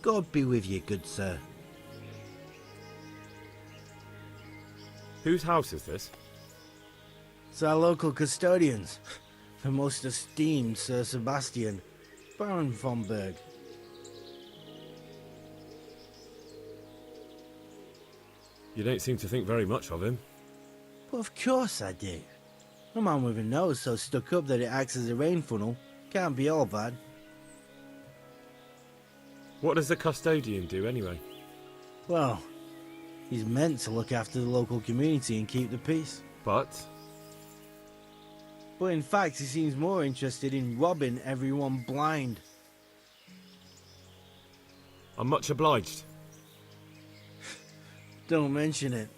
God be with you, good sir. Whose house is this? It's our local custodians, the most esteemed Sir Sebastian, Baron von Berg. You don't seem to think very much of him. But of course I do. A man with a nose so stuck up that it acts as a rain funnel can't be all bad. What does the custodian do anyway? Well, he's meant to look after the local community and keep the peace. But in fact, he seems more interested in robbing everyone blind. I'm much obliged. Don't mention it.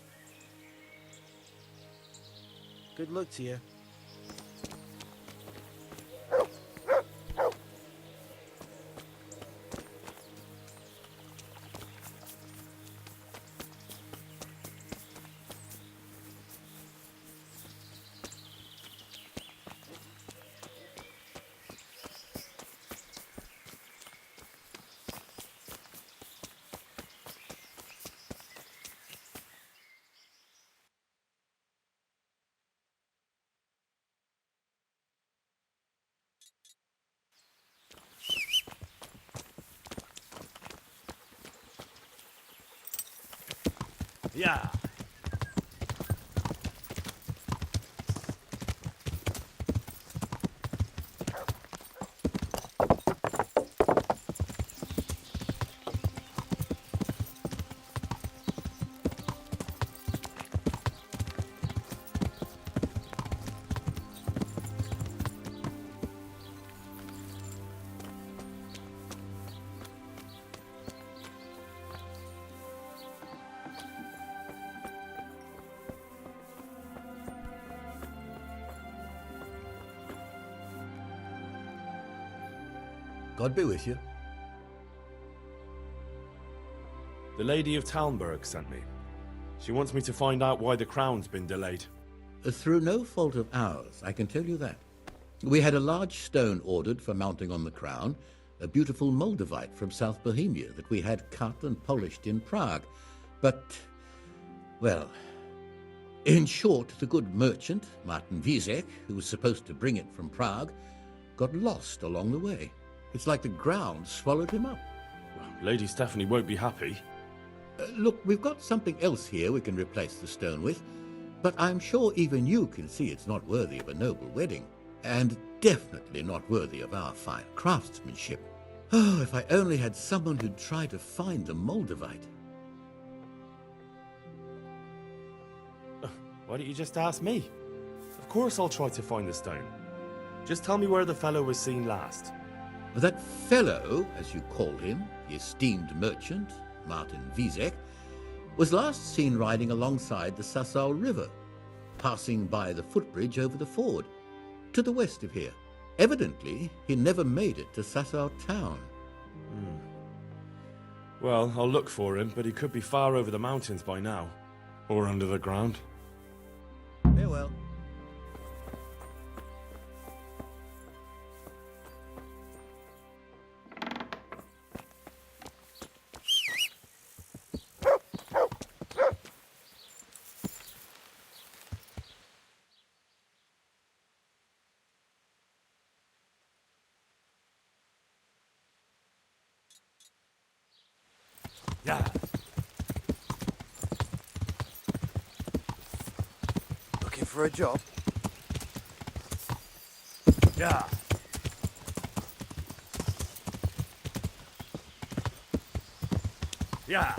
Good luck to you. Yeah. God be with you. The Lady of Talmberg sent me. She wants me to find out why the crown's been delayed. Through no fault of ours, I can tell you that. We had a large stone ordered for mounting on the crown, a beautiful Moldavite from South Bohemia that we had cut and polished in Prague. But, well, in short, the good merchant, Martin Wieseck, who was supposed to bring it from Prague, got lost along the way. It's like the ground swallowed him up. Well, Lady Stephanie won't be happy. Look, we've got something else here we can replace the stone with, but I'm sure even you can see it's not worthy of a noble wedding, and definitely not worthy of our fine craftsmanship. Oh, if I only had someone who'd try to find the Moldavite. Why don't you just ask me? Of course I'll try to find the stone. Just tell me where the fellow was seen last. That fellow, as you call him, the esteemed merchant, Martin Wieseck, was last seen riding alongside the Sassau River, passing by the footbridge over the ford, to the west of here. Evidently, he never made it to Sassau town. Well, I'll look for him, but he could be far over the mountains by now. Or under the ground. Farewell. Yeah. Looking for a job? Yeah. Yeah.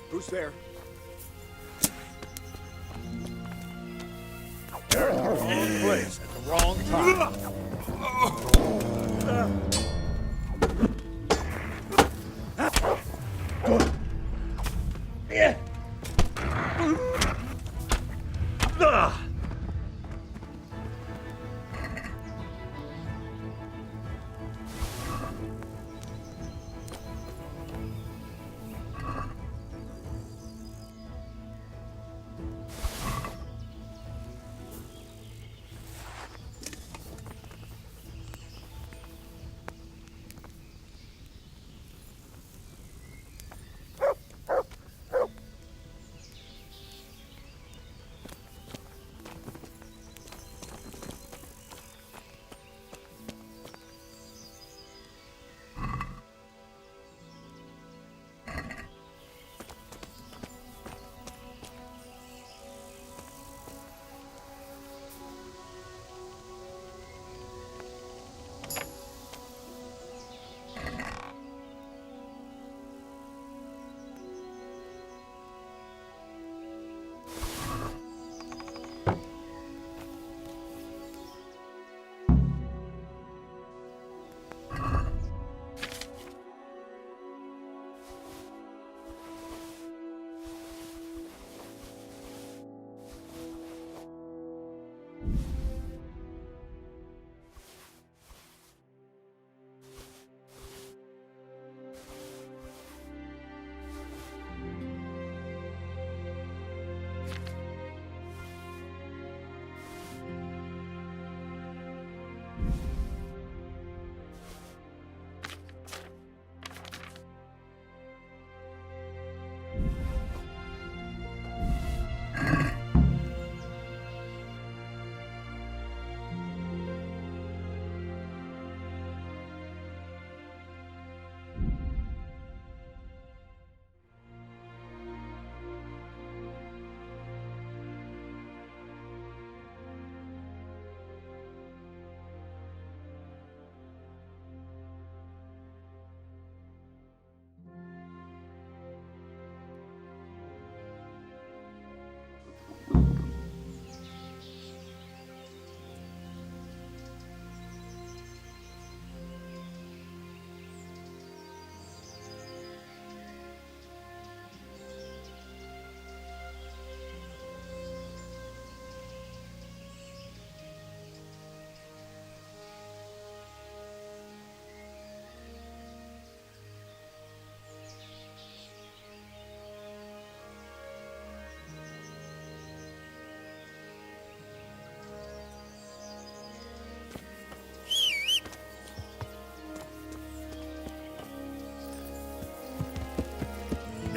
Who's there? Wrong place at the wrong time.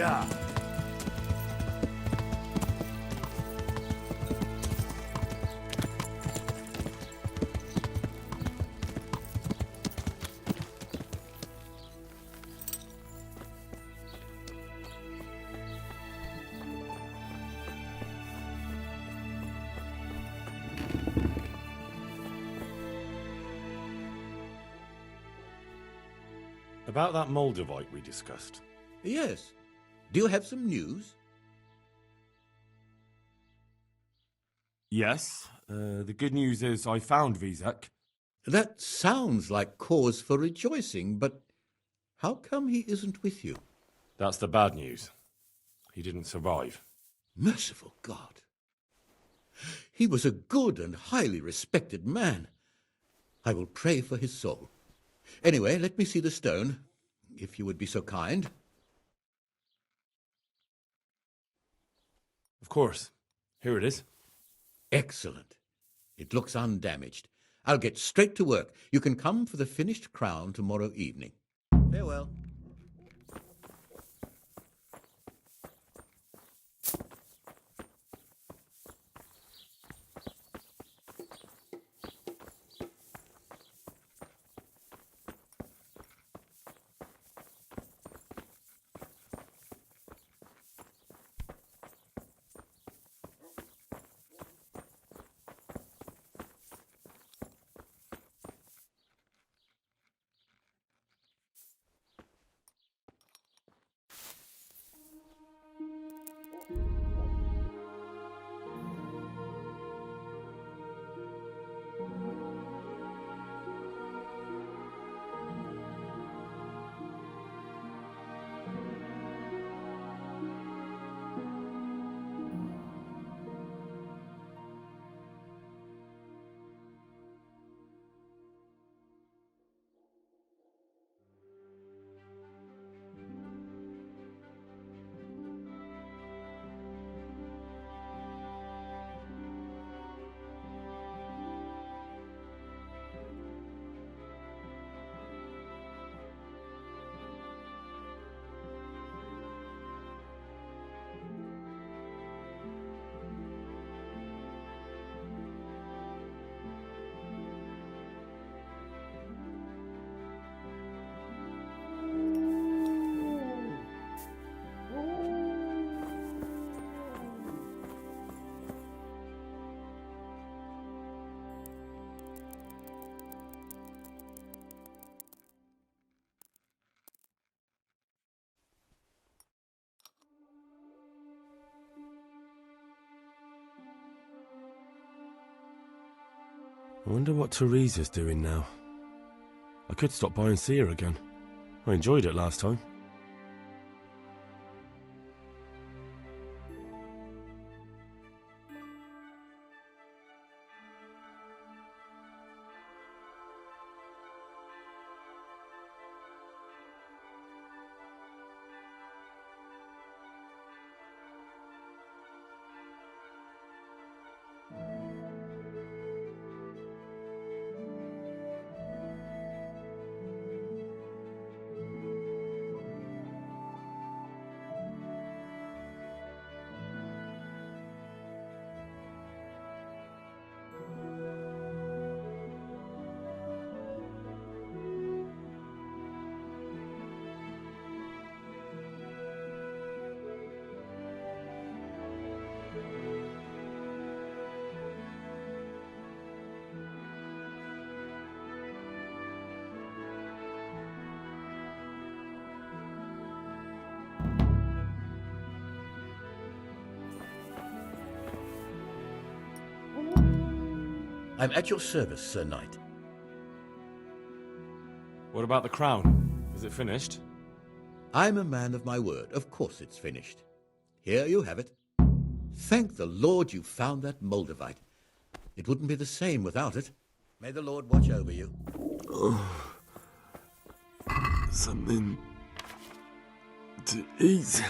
Yeah. About that Moldavite we discussed. Yes. Do you have some news? Yes. The good news is I found Vizek. That sounds like cause for rejoicing, but how come he isn't with you? That's the bad news. He didn't survive. Merciful God. He was a good and highly respected man. I will pray for his soul. Anyway, let me see the stone, if you would be so kind. Of course. Here it is. Excellent. It looks undamaged. I'll get straight to work. You can come for the finished crown tomorrow evening. Farewell. I wonder what Teresa's doing now. I could stop by and see her again. I enjoyed it last time. I'm at your service, Sir Knight. What about the crown? Is it finished? I'm a man of my word. Of course it's finished. Here you have it. Thank the Lord you found that Moldavite. It wouldn't be the same without it. May the Lord watch over you. Something to eat.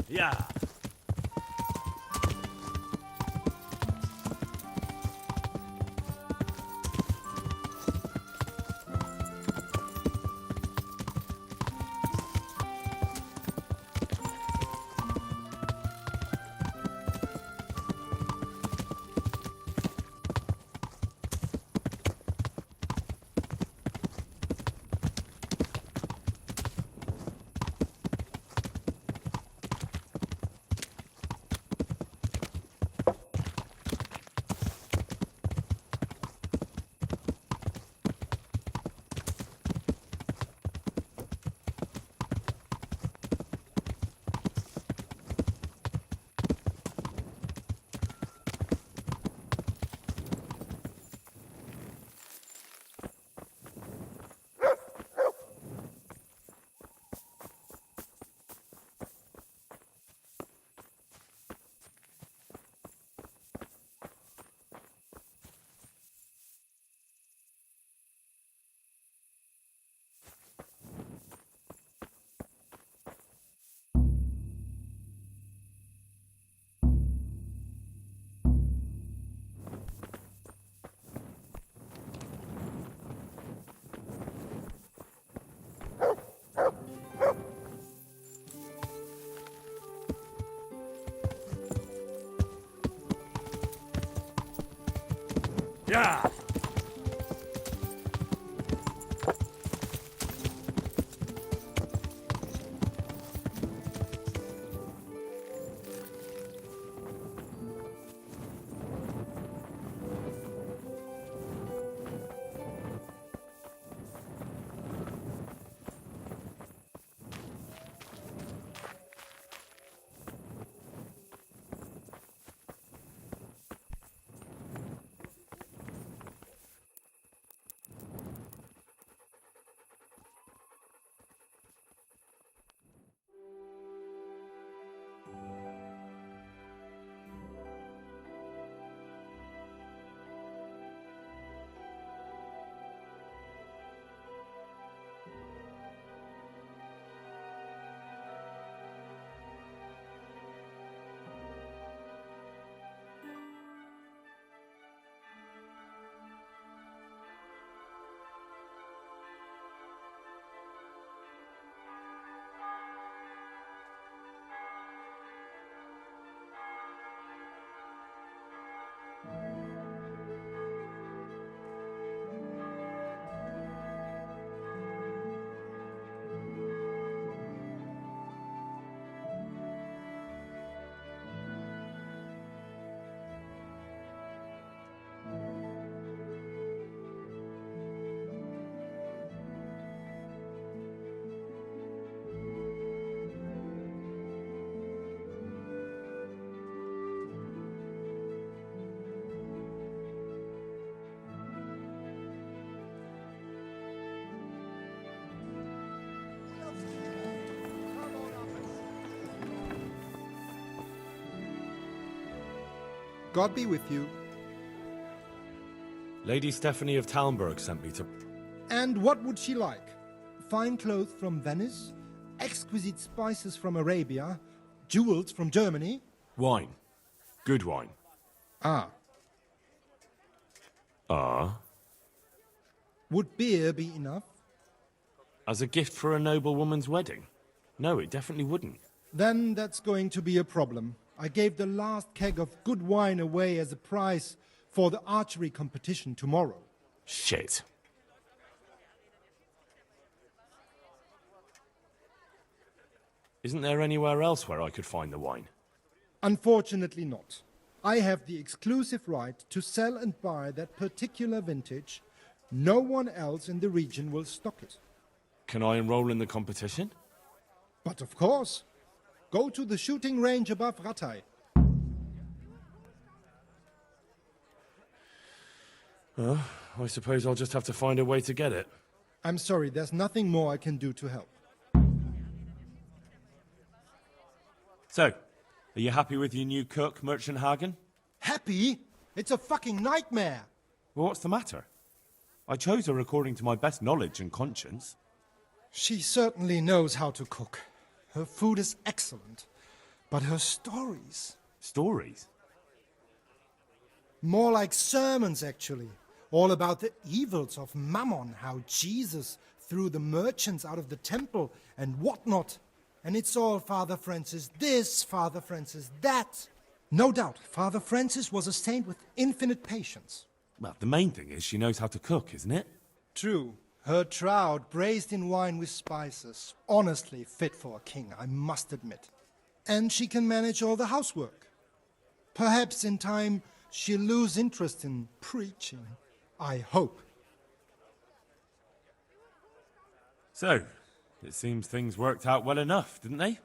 Yeah. Yeah. God be with you. Lady Stephanie of Talmberg sent me to... And what would she like? Fine clothes from Venice, exquisite spices from Arabia, jewels from Germany? Wine. Good wine. Ah. Ah? Would beer be enough? As a gift for a noble woman's wedding? No, it definitely wouldn't. Then that's going to be a problem. I gave the last keg of good wine away as a prize for the archery competition tomorrow. Shit. Isn't there anywhere else where I could find the wine? Unfortunately not. I have the exclusive right to sell and buy that particular vintage. No one else in the region will stock it. Can I enroll in the competition? But of course. Go to the shooting range above Rattay. I suppose I'll just have to find a way to get it. I'm sorry, there's nothing more I can do to help. So, are you happy with your new cook, Merchant Hagen? Happy? It's a fucking nightmare! Well, what's the matter? I chose her according to my best knowledge and conscience. She certainly knows how to cook. Her food is excellent. But her stories... Stories? More like sermons, actually. All about the evils of Mammon, how Jesus threw the merchants out of the temple and whatnot. And it's all Father Francis this, Father Francis that. No doubt, Father Francis was a saint with infinite patience. Well, the main thing is she knows how to cook, isn't it? True. Her trout braised in wine with spices. Honestly fit for a king, I must admit. And she can manage all the housework. Perhaps in time she'll lose interest in preaching. I hope. So, it seems things worked out well enough, didn't they?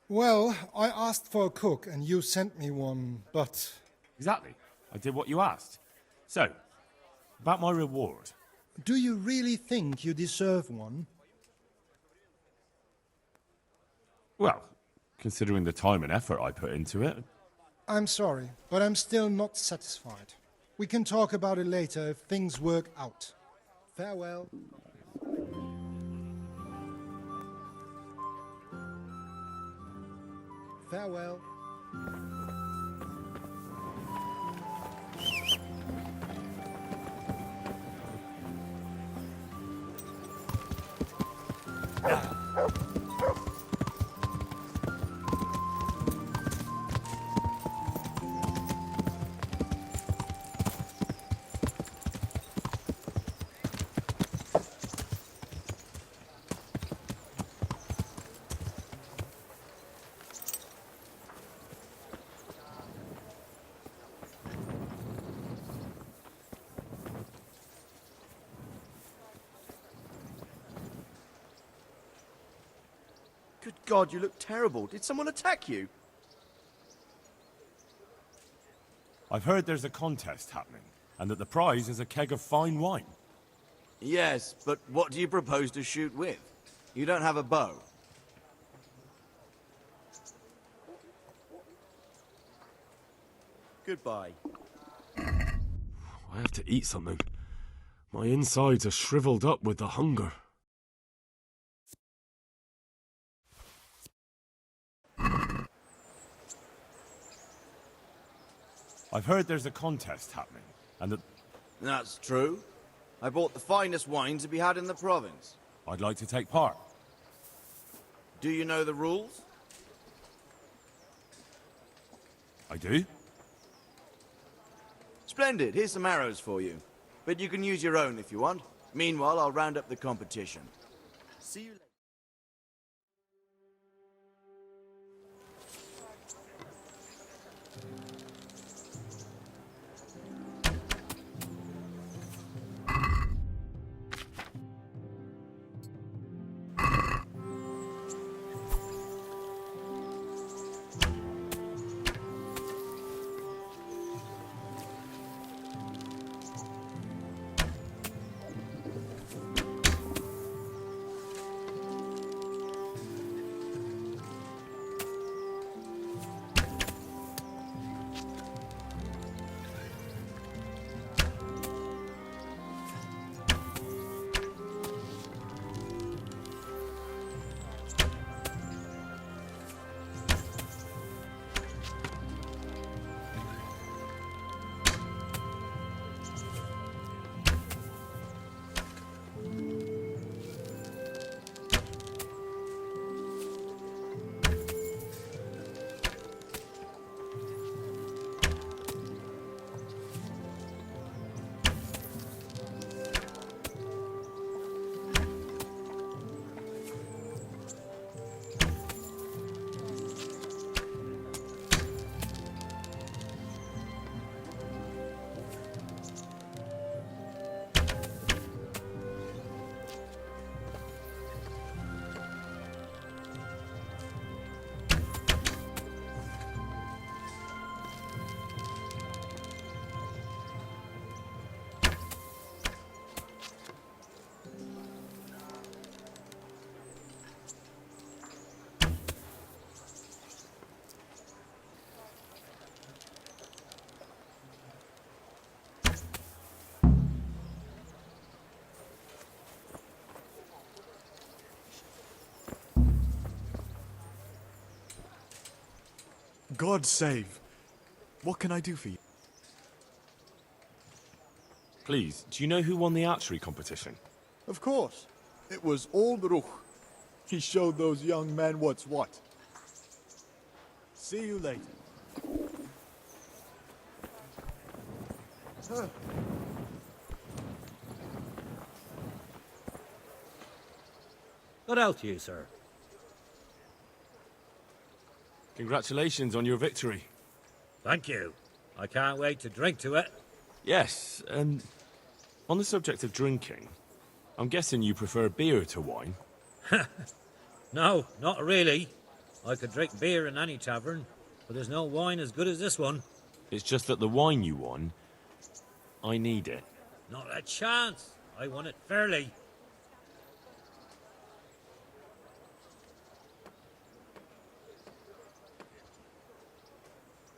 Well, I asked for a cook and you sent me one, but... Exactly. I did what you asked. So, about my reward. Do you really think you deserve one? Well, considering the time and effort I put into it. I'm sorry, but I'm still not satisfied. We can talk about it later if things work out. Farewell. Farewell. Good God, you look terrible. Did someone attack you? I've heard there's a contest happening, and that the prize is a keg of fine wine. Yes, but what do you propose to shoot with? You don't have a bow. Goodbye. I have to eat something. My insides are shriveled up with the hunger. I've heard there's a contest happening, and that... That's true. I bought the finest wine to be had in the province. I'd like to take part. Do you know the rules? I do? Splendid. Here's some arrows for you. But you can use your own if you want. Meanwhile, I'll round up the competition. See you later. God save. What can I do for you? Please, do you know who won the archery competition? Of course. It was Aldruch. He showed those young men what's what. See you later. Good health to you, sir. Congratulations on your victory. Thank you. I can't wait to drink to it. Yes, and on the subject of drinking, I'm guessing you prefer beer to wine. No, not really. I could drink beer in any tavern, but there's no wine as good as this one. It's just that the wine you won, I need it. Not a chance. I won it fairly.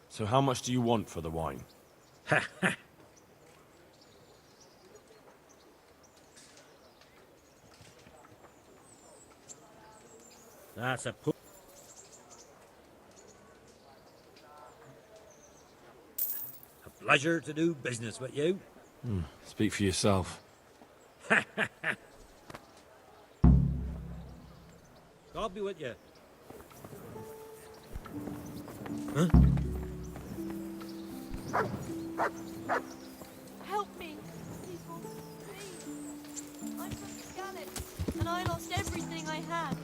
So how much do you want for the wine? That's a pleasure to do business with you. Speak for yourself. God be with you. Help me, people, please. I'm from Skalitz, and I lost everything I had.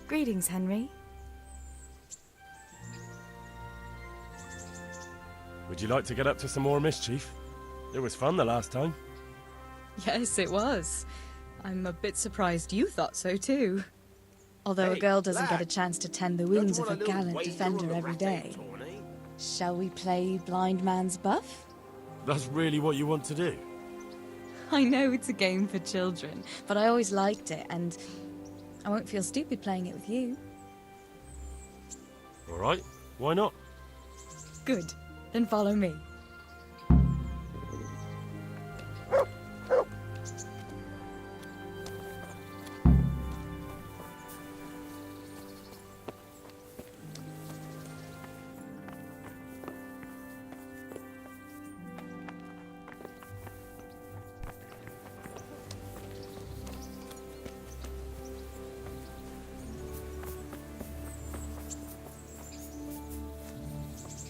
Greetings, Henry. Would you like to get up to some more mischief? It was fun the last time. Yes, it was. I'm a bit surprised you thought so too. Although a girl doesn't get a chance to tend the wounds of a gallant defender every day. Shall we play blind man's buff? That's really what you want to do? I know it's a game for children, but I always liked it, and I won't feel stupid playing it with you. All right, why not? Good. Then follow me.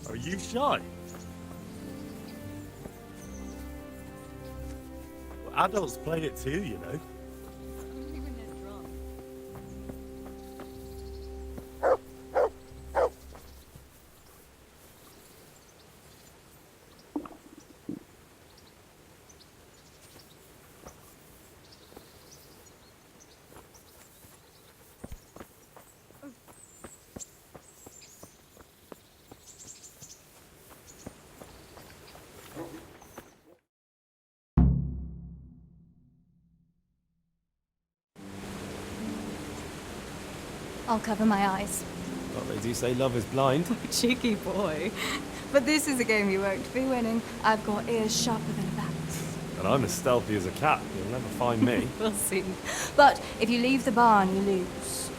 Are you shy? Well, adults play it too, you know. I'll cover my eyes. Well, they do say love is blind. Cheeky boy. But this is a game you won't be winning. I've got ears sharper than a bat. And I'm as stealthy as a cat. You'll never find me. We'll see. But if you leave the barn, you lose.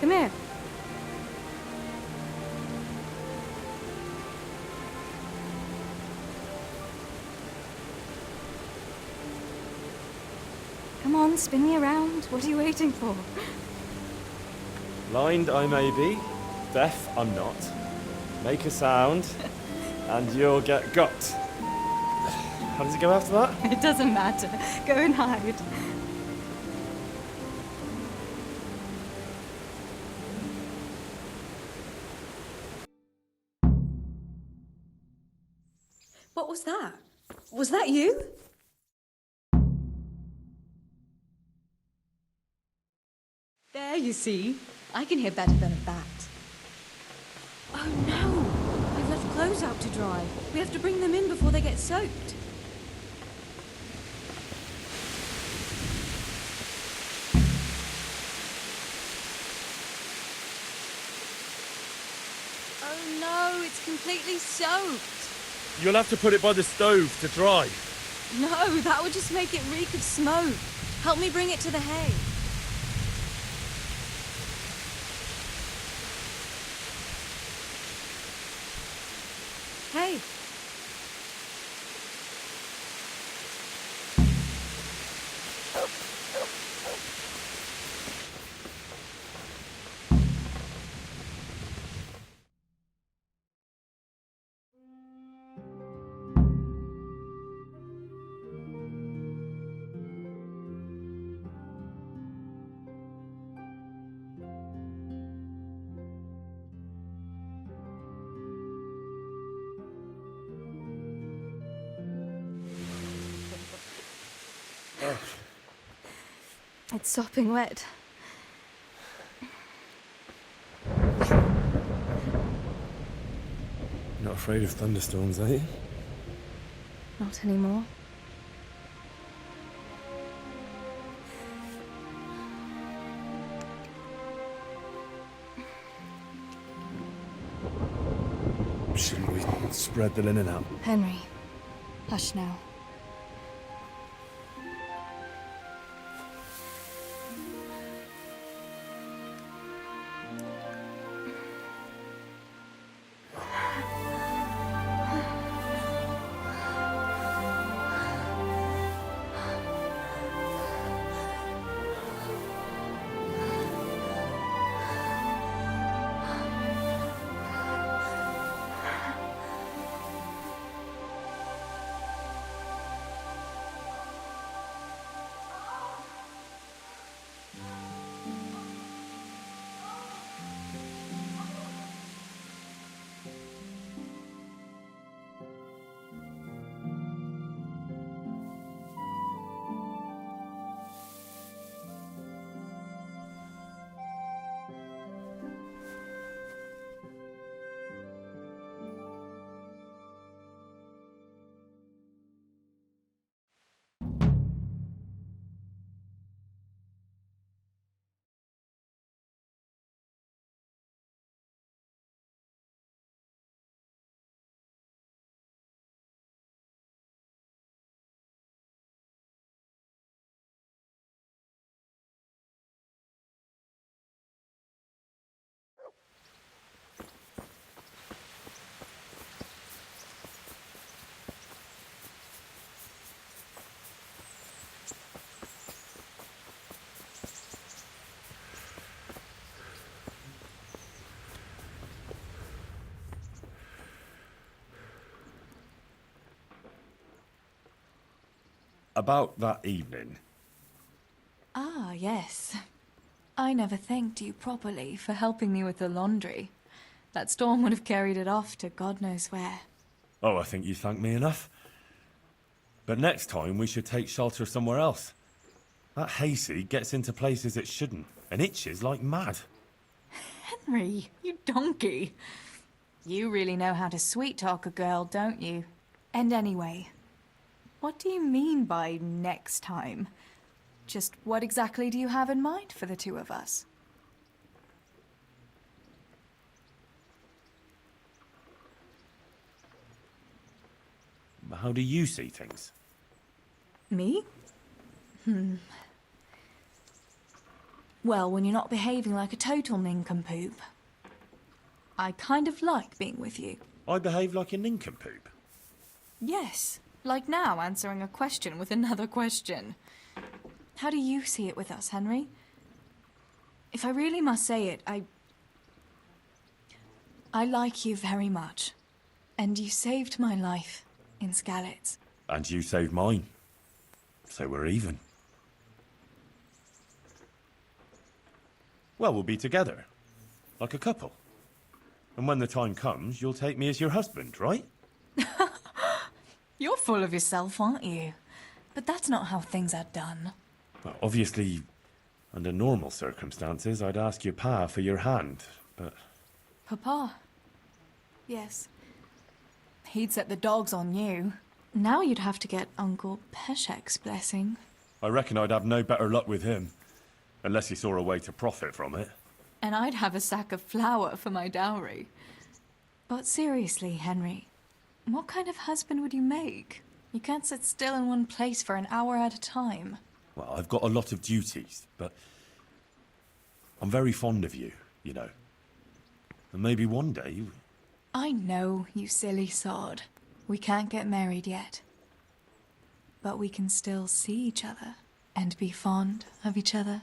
Come here. Come on, spin me around. What are you waiting for? Blind I may be, deaf I'm not. Make a sound, and you'll get got. How does it go after that? It doesn't matter. Go and hide. What was that? Was that you? There, you see. I can hear better than a bat. Oh no! We've left clothes out to dry. We have to bring them in before they get soaked. Oh no, it's completely soaked. You'll have to put it by the stove to dry. No, that would just make it reek of smoke. Help me bring it to the hay. Hey. It's sopping wet. Not afraid of thunderstorms, are you? Not anymore. Shouldn't we spread the linen out? Henry, hush now. About that evening. Ah, yes. I never thanked you properly for helping me with the laundry. That storm would have carried it off to God knows where. Oh, I think you thanked me enough. But next time we should take shelter somewhere else. That hayseed gets into places it shouldn't, and itches like mad. Henry, you donkey. You really know how to sweet-talk a girl, don't you? And anyway, what do you mean by next time? Just what exactly do you have in mind for the two of us? How do you see things? Me? Well, when you're not behaving like a total nincompoop. I kind of like being with you. I behave like a nincompoop. Yes, like now answering a question with another question. How do you see it with us, Henry? If I really must say it, I like you very much. And you saved my life in Skalitz. And you saved mine. So we're even. Well, we'll be together. Like a couple. And when the time comes, you'll take me as your husband, right? You're full of yourself, aren't you? But that's not how things are done. Well, obviously, under normal circumstances, I'd ask your pa for your hand, but... Papa? Yes. He'd set the dogs on you. Now you'd have to get Uncle Peshek's blessing. I reckon I'd have no better luck with him. Unless he saw a way to profit from it. And I'd have a sack of flour for my dowry. But seriously, Henry, what kind of husband would you make? You can't sit still in one place for an hour at a time. Well, I've got a lot of duties, but... I'm very fond of you, you know. And maybe one day... I know, you silly sod. We can't get married yet. But we can still see each other and be fond of each other.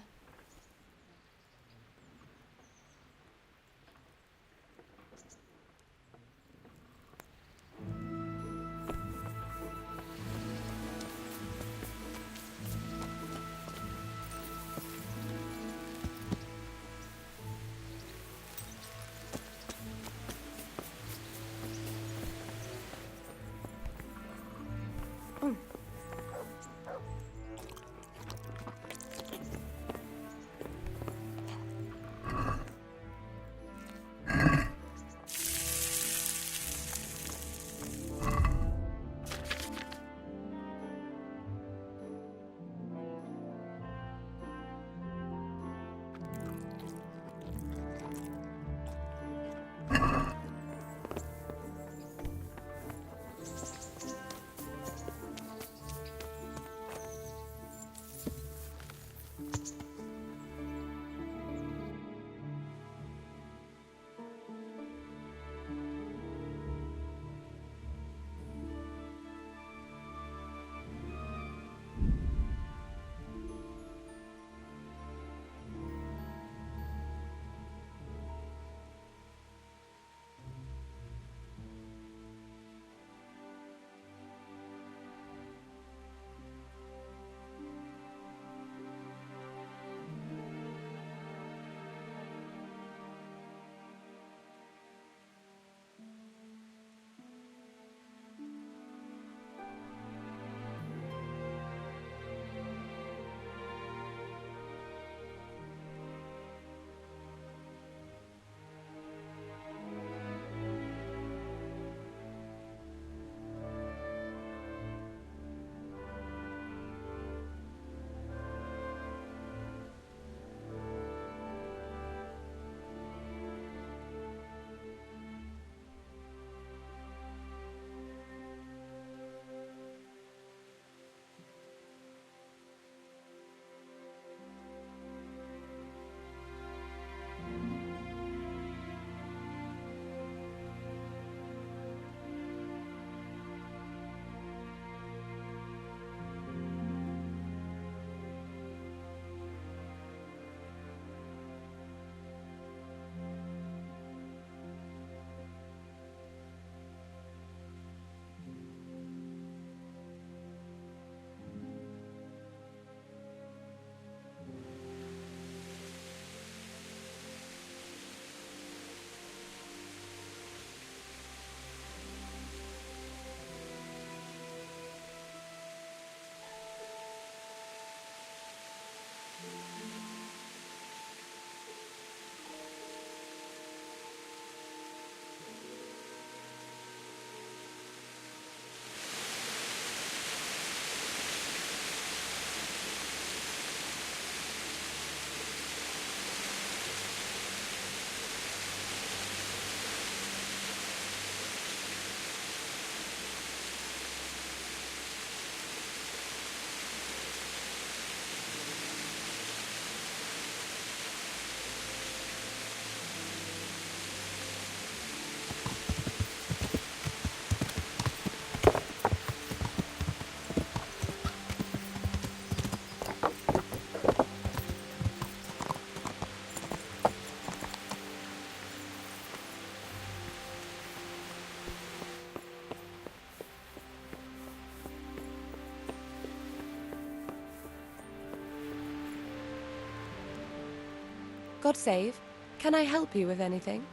God save. Can I help you with anything?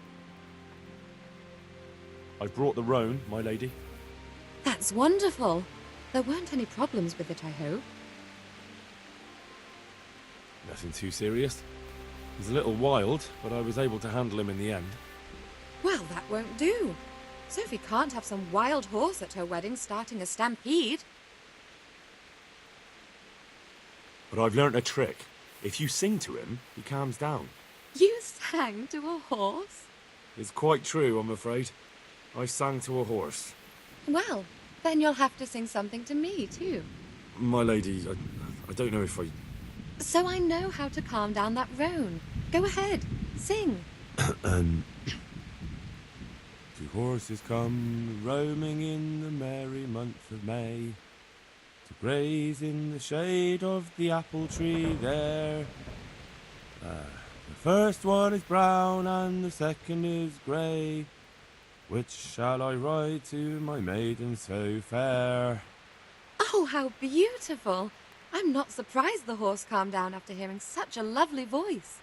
I've brought the roan, my lady. That's wonderful. There weren't any problems with it, I hope. Nothing too serious. He's a little wild, but I was able to handle him in the end. Well, that won't do. Sophie can't have some wild horse at her wedding starting a stampede. But I've learnt a trick. If you sing to him, he calms down. You sang to a horse? It's quite true, I'm afraid. I sang to a horse. Well, then you'll have to sing something to me, too. My lady, I don't know if I... So I know how to calm down that roan. Go ahead, sing. Two horses come roaming in the merry month of May to graze in the shade of the apple tree there. The first one is brown and the second is grey. Which shall I ride to, my maiden so fair? Oh, how beautiful! I'm not surprised the horse calmed down after hearing such a lovely voice.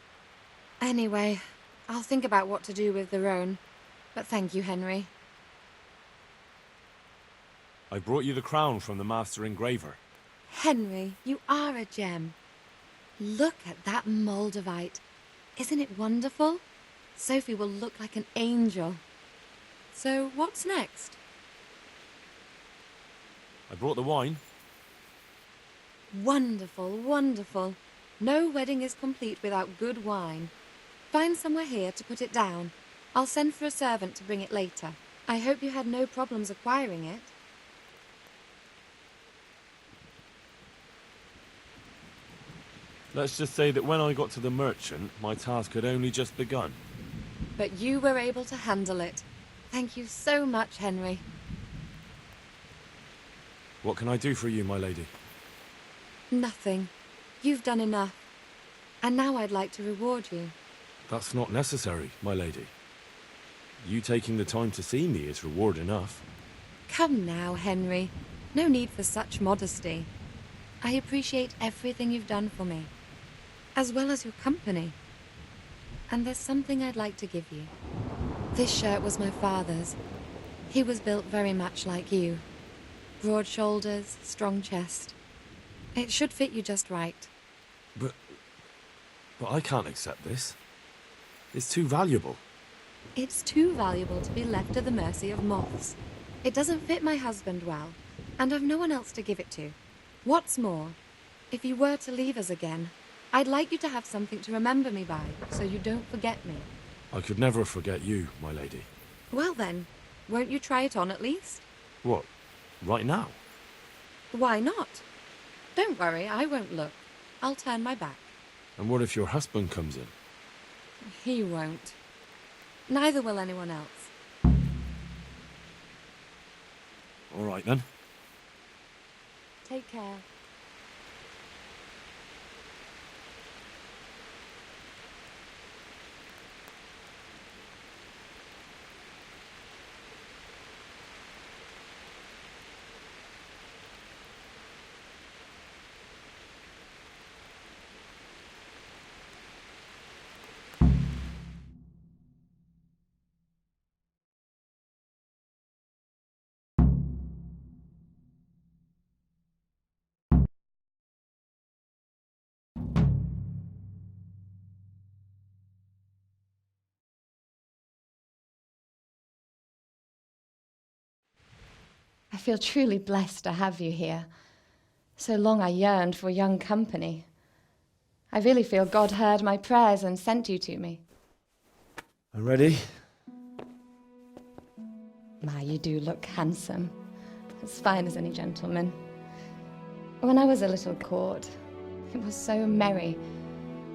Anyway, I'll think about what to do with the roan. But thank you, Henry. I brought you the crown from the master engraver. Henry, you are a gem. Look at that Moldavite. Isn't it wonderful? Sophie will look like an angel. So, what's next? I brought the wine. Wonderful, wonderful. No wedding is complete without good wine. Find somewhere here to put it down. I'll send for a servant to bring it later. I hope you had no problems acquiring it. Let's just say that when I got to the merchant, my task had only just begun. But you were able to handle it. Thank you so much, Henry. What can I do for you, my lady? Nothing. You've done enough. And now I'd like to reward you. That's not necessary, my lady. You taking the time to see me is reward enough. Come now, Henry. No need for such modesty. I appreciate everything you've done for me, as well as your company. And there's something I'd like to give you. This shirt was my father's. He was built very much like you. Broad shoulders, strong chest. It should fit you just right. But I can't accept this. It's too valuable. It's too valuable to be left to the mercy of moths. It doesn't fit my husband well, and I've no one else to give it to. What's more, if you were to leave us again, I'd like you to have something to remember me by, so you don't forget me. I could never forget you, my lady. Well then, won't you try it on at least? What? Right now? Why not? Don't worry, I won't look. I'll turn my back. And what if your husband comes in? He won't. Neither will anyone else. All right, then. Take care. I feel truly blessed to have you here. So long I yearned for young company. I really feel God heard my prayers and sent you to me. I'm ready. My, you do look handsome. As fine as any gentleman. When I was a little court, it was so merry.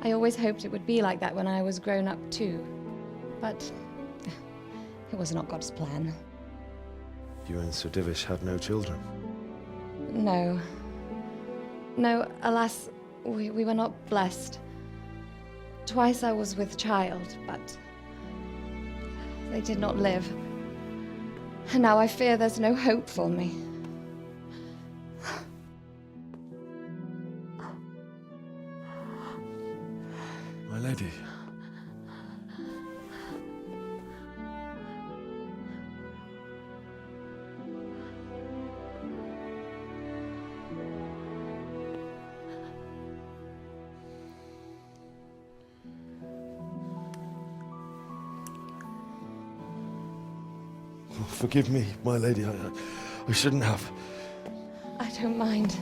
I always hoped it would be like that when I was grown up too. But it was not God's plan. You and Sir Divish had no children? No. No, alas, we were not blessed. Twice I was with child, but they did not live. And now I fear there's no hope for me. My lady. forgive me, my lady. I shouldn't have. I don't mind.